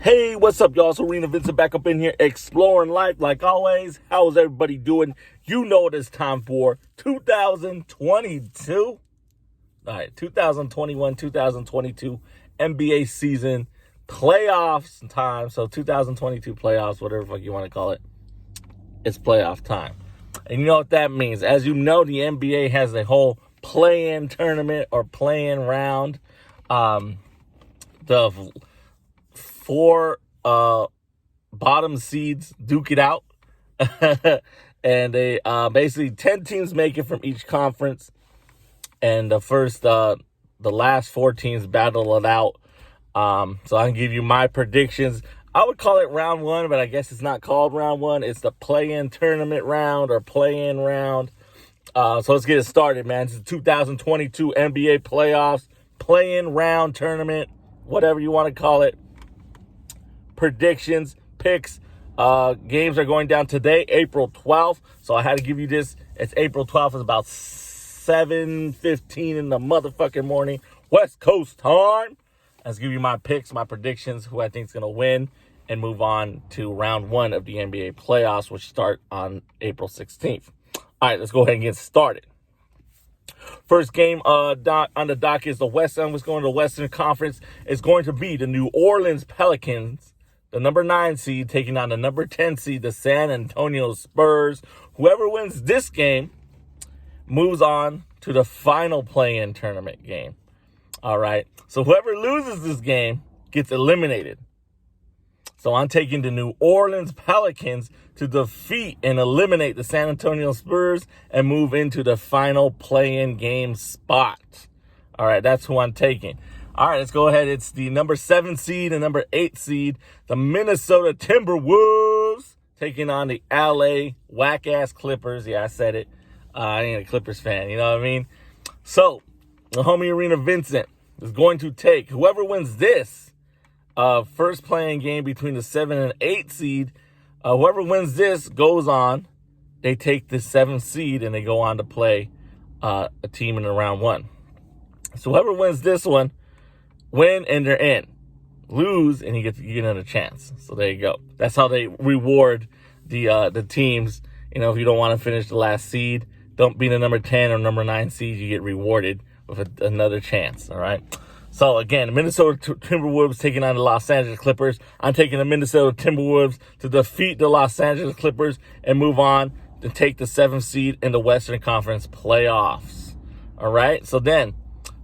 Hey, what's up, y'all? It's Arenavincent back up in here exploring life like always. How's everybody doing? You know what it's time for. 2022. All right, 2021, 2022 NBA season playoffs time. So 2022 playoffs, whatever the fuck you want to call it. It's playoff time. And you know what that means. As you know, the NBA has a whole play-in tournament or play-in round. The four bottom seeds duke it out. And they basically 10 teams make it from each conference. And the last four teams battle it out. So I can give you my predictions. I would call it round one, but I guess it's not called round one. It's the play-in tournament round or play-in round. So let's get it started, man. It's the 2022 NBA playoffs, play-in round tournament, whatever you want to call it. Predictions, picks. Games are going down today, April 12th. So I had to give you this. It's April 12th. It's about 7:15 in the motherfucking morning, West Coast time. Let's give you my picks, my predictions, who I think is going to win, and move on to round one of the NBA playoffs, which start on April 16th. All right, let's go ahead and get started. First game on the docket is the West End. What's going to the Western Conference is going to be the New Orleans Pelicans, the number 9 seed, taking on the number 10 seed, the San Antonio Spurs. Whoever wins this game moves on to the final play-in tournament game. All right. So whoever loses this game gets eliminated. So I'm taking the New Orleans Pelicans to defeat and eliminate the San Antonio Spurs and move into the final play-in game spot. All right. That's who I'm taking. All right, let's go ahead. It's the number 7 seed and number 8 seed, the Minnesota Timberwolves, taking on the LA whack-ass Clippers. Yeah, I said it. I ain't a Clippers fan, you know what I mean? So, the homie Arenavincent is going to take whoever wins this first playing game between the 7 and 8 seed. Whoever wins this goes on. They take the 7th seed and they go on to play a team in the round one. So, whoever wins this one, win and they're in. Lose and you get another chance. So there you go. That's how they reward the teams. You know, if you don't want to finish the last seed, don't be the number 10 or number 9 seed. You get rewarded with another chance. All right. So again, the Minnesota Timberwolves taking on the Los Angeles Clippers. I'm taking the Minnesota Timberwolves to defeat the Los Angeles Clippers and move on to take the 7th seed in the Western Conference playoffs. All right. So then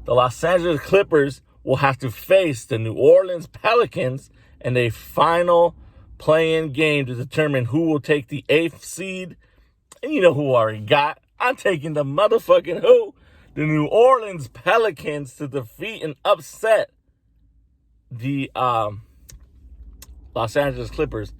the Los Angeles Clippers will have to face the New Orleans Pelicans in a final play-in game to determine who will take the 8th seed. And you know who I already got. I'm taking the motherfucking who? The New Orleans Pelicans to defeat and upset the Los Angeles Clippers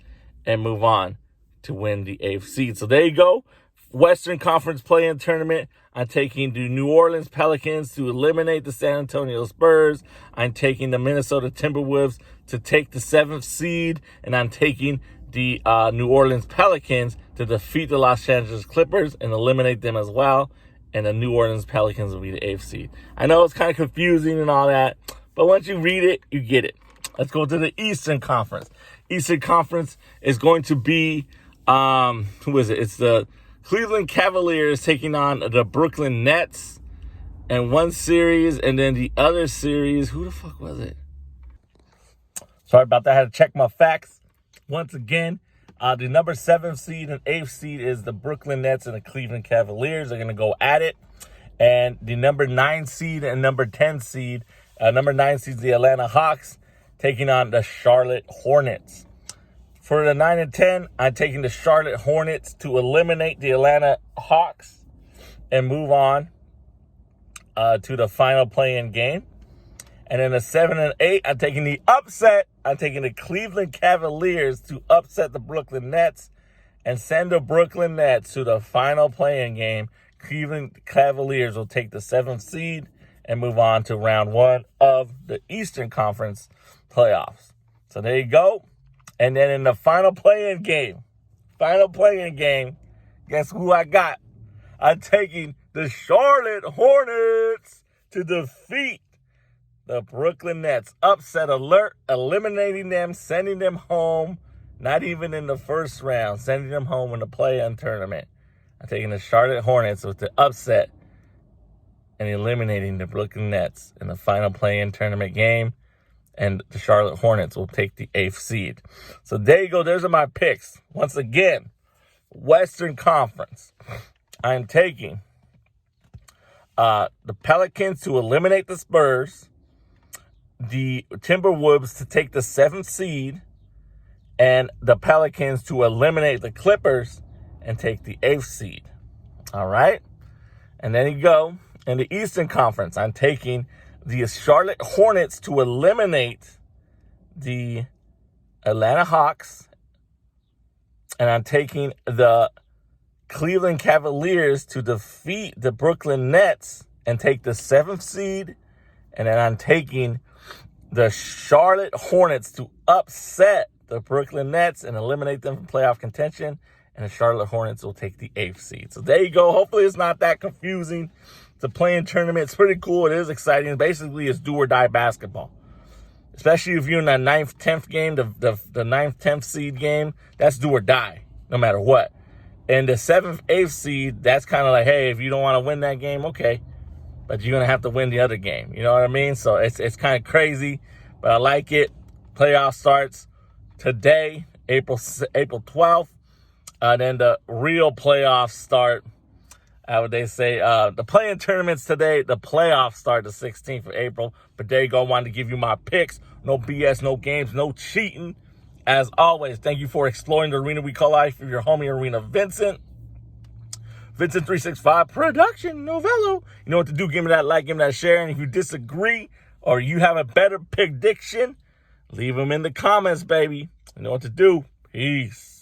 and move on to win the 8th seed. So there you go. Western Conference play-in tournament. I'm taking the New Orleans Pelicans to eliminate the San Antonio Spurs. I'm taking the Minnesota Timberwolves to take the 7th seed. And I'm taking the New Orleans Pelicans to defeat the Los Angeles Clippers and eliminate them as well. And the New Orleans Pelicans will be the 8th seed. I know it's kind of confusing and all that, but once you read it, you get it. Let's go to the Eastern Conference. Eastern Conference is going to be, who is it? It's the Cleveland Cavaliers taking on the Brooklyn Nets in one series, and then the other series, who the fuck was it? Sorry about that. I had to check my facts. Once again, the number 7 seed and 8th seed is the Brooklyn Nets and the Cleveland Cavaliers. They're going to go at it. And the number 9 seed and number 10 seed, number 9 seed is the Atlanta Hawks taking on the Charlotte Hornets. For the 9 and 10, I'm taking the Charlotte Hornets to eliminate the Atlanta Hawks and move on to the final play-in game. And then the 7 and 8, I'm taking the upset. I'm taking the Cleveland Cavaliers to upset the Brooklyn Nets and send the Brooklyn Nets to the final play-in game. Cleveland Cavaliers will take the 7th seed and move on to round one of the Eastern Conference playoffs. So there you go. And then in the final play-in game, guess who I got? I'm taking the Charlotte Hornets to defeat the Brooklyn Nets. Upset alert, eliminating them, sending them home, not even in the first round, sending them home in the play-in tournament. I'm taking the Charlotte Hornets with the upset and eliminating the Brooklyn Nets in the final play-in tournament game. And the Charlotte Hornets will take the 8th seed. So there you go. Those are my picks. Once again, Western Conference. I'm taking the Pelicans to eliminate the Spurs, the Timberwolves to take the 7th seed, and the Pelicans to eliminate the Clippers and take the 8th seed. All right? And then you go. In the Eastern Conference, I'm taking the Charlotte Hornets to eliminate the Atlanta Hawks. And I'm taking the Cleveland Cavaliers to defeat the Brooklyn Nets and take the 7th seed. And then I'm taking the Charlotte Hornets to upset the Brooklyn Nets and eliminate them from playoff contention. And the Charlotte Hornets will take the 8th seed. So there you go. Hopefully it's not that confusing. The play-in tournament, it's pretty cool. It is exciting. Basically, it's do or die basketball. Especially if you're in that 9th, 10th game, the 9th, 10th seed game, that's do or die, no matter what. And the 7th, 8th seed, that's kind of like, hey, if you don't want to win that game, okay. But you're going to have to win the other game. You know what I mean? So it's kind of crazy, but I like it. Playoff starts today, April 12th. Then the real playoffs start. What they say, the play-in tournaments today, the playoffs start the 16th of April. But there you go. I wanted to give you my picks. No BS, no games, no cheating. As always, thank you for exploring the arena we call life for your homie Arenavincent. Vincent365 production, Novello. You know what to do. Give me that like, give me that share. And if you disagree or you have a better prediction, leave them in the comments, baby. You know what to do. Peace.